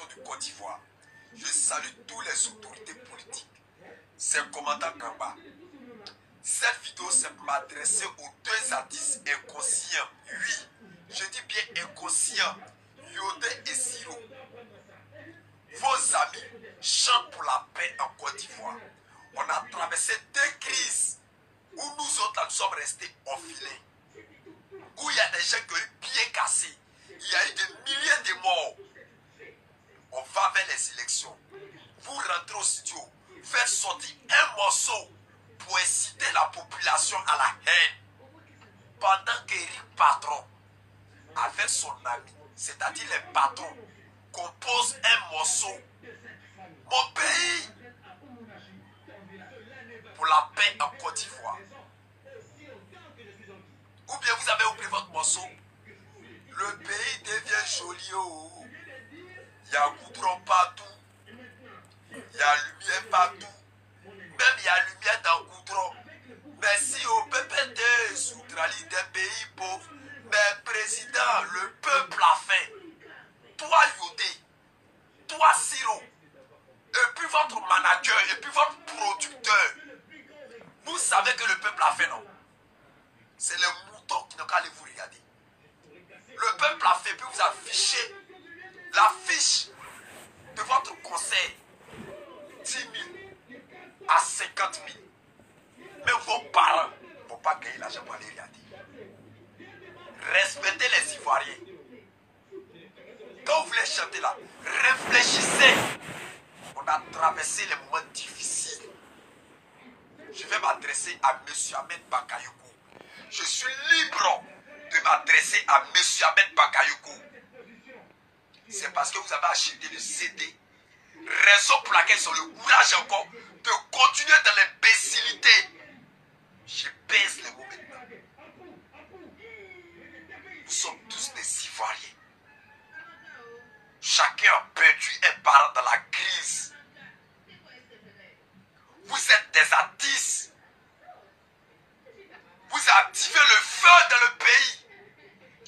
du Côte d'Ivoire. Je salue tous les autorités politiques. C'est le commandant Kamba. Cette vidéo, c'est pour m'adresser aux deux artistes inconscients. Oui, je dis bien inconscients. Yodé et Siro. Vos amis chantent pour la paix en Côte d'Ivoire. On a traversé deux crises où nous autres nous sommes restés enfilés. Où il y a des gens qui ont eu bien cassé. Il y a eu des milliers de morts. On va vers les élections. Vous rentrez au studio, faites sortir un morceau pour inciter la population à la haine. Pendant qu'Éric Patron, avec son ami, c'est-à-dire les patrons, compose un morceau. Mon pays, pour la paix en Côte d'Ivoire. Ou bien vous avez oublié votre morceau. Le pays devient joli. Oh. Il y a un goudron partout. Il y a lumière partout. Même il y a lumière dans le goudron. Merci au PPT, Soutrali des pays pauvres. Mais président, le peuple a faim. Toi, Yodé, toi, Siro, et puis votre manager, et puis votre producteur. Vous savez que le peuple a faim, non? C'est les moutons qui n'ont qu'à aller vous regarder. Le peuple a fait, puis vous affichez l'affiche de votre conseil 10 000 à 50 000. Mais vos parents ne vont pas gagner l'argent pour aller regarder. Respectez les Ivoiriens. Quand vous voulez chanter là, réfléchissez. On a traversé les moments difficiles. Je vais m'adresser à M. Ahmed Bakayoko. Je suis libre de m'adresser à M. Ahmed Bakayoko. C'est parce que vous avez acheté le CD. Raison pour laquelle ils ont le courage encore de continuer dans l'imbécilité. Je pèse les mots maintenant. Nous sommes tous des Ivoiriens. Chacun a perdu un parent dans la crise. Vous êtes des artistes. Vous activez le feu dans le pays.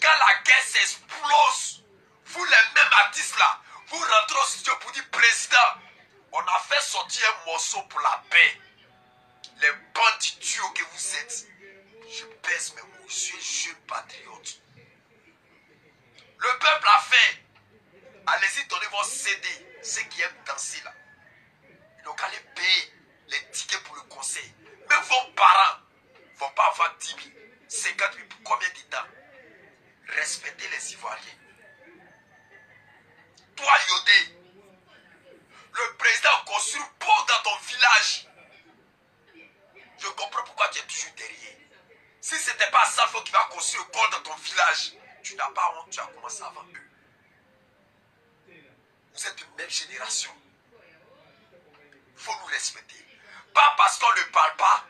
Quand la guerre s'explose, vous les mêmes artistes là, vous rentrez au studio pour dire président, on a fait sortir un morceau pour la paix. Les bandits idiots que vous êtes. Je pèse mes mots, je suis un jeune patriote. Le peuple a fait. Allez-y, donnez vos CD, ceux qui aiment danser là. Ils n'ont qu'à aller payer les tickets pour le conseil. Mais vos parents ne vont pas avoir 10 000, 50 000 pour combien de temps? Respectez les Ivoiriens. Toi, Yodé, le président construit pont dans ton village. Je comprends pourquoi tu es toujours derrière. Si ce n'était pas Salfo qui va construire le pont dans ton village, tu n'as pas honte, tu as commencé avant eux. Vous êtes une même génération. Il faut nous respecter. Pas parce qu'on ne parle pas,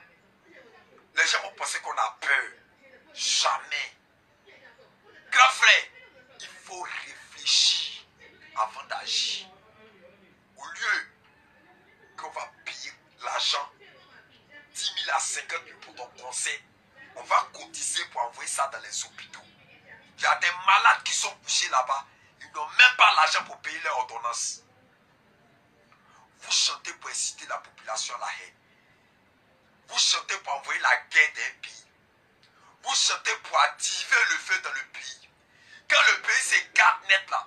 les gens vont penser qu'on a peur. Jamais. Grand frère, il faut réfléchir avant d'agir. Au lieu qu'on va payer l'argent, 10 000 à 50 000 pour ton conseil, on va cotiser pour envoyer ça dans les hôpitaux. Il y a des malades qui sont couchés là-bas, ils n'ont même pas l'argent pour payer leur ordonnance. Vous chantez pour inciter la population à la haine. Vous chantez pour envoyer la guerre d'un pays. Vous chantez pour activer le feu dans le pays. Quand le pays s'écarte net là,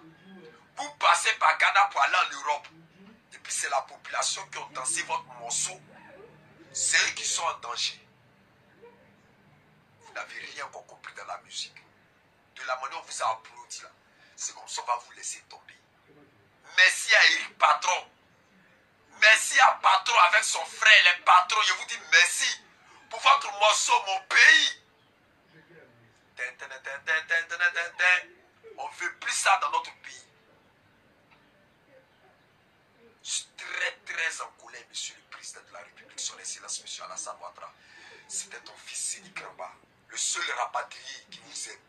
vous passez par Ghana pour aller en Europe. Et puis c'est la population qui a dansé votre morceau. C'est eux qui sont en danger. Vous n'avez rien encore compris dans la musique. De la manière dont on vous a applaudi là, c'est comme ça qu'on va vous laisser tomber. Merci à Éric Patron. Merci à Patron avec son frère, les patrons. Je vous dis merci pour votre morceau, mon pays. On ne veut plus ça dans notre pays. Je suis très en colère, monsieur le président de la République, son excellence, monsieur Alassane Ouattara. C'était ton fils Séni Kramba, le seul rapatrié qui vous aime.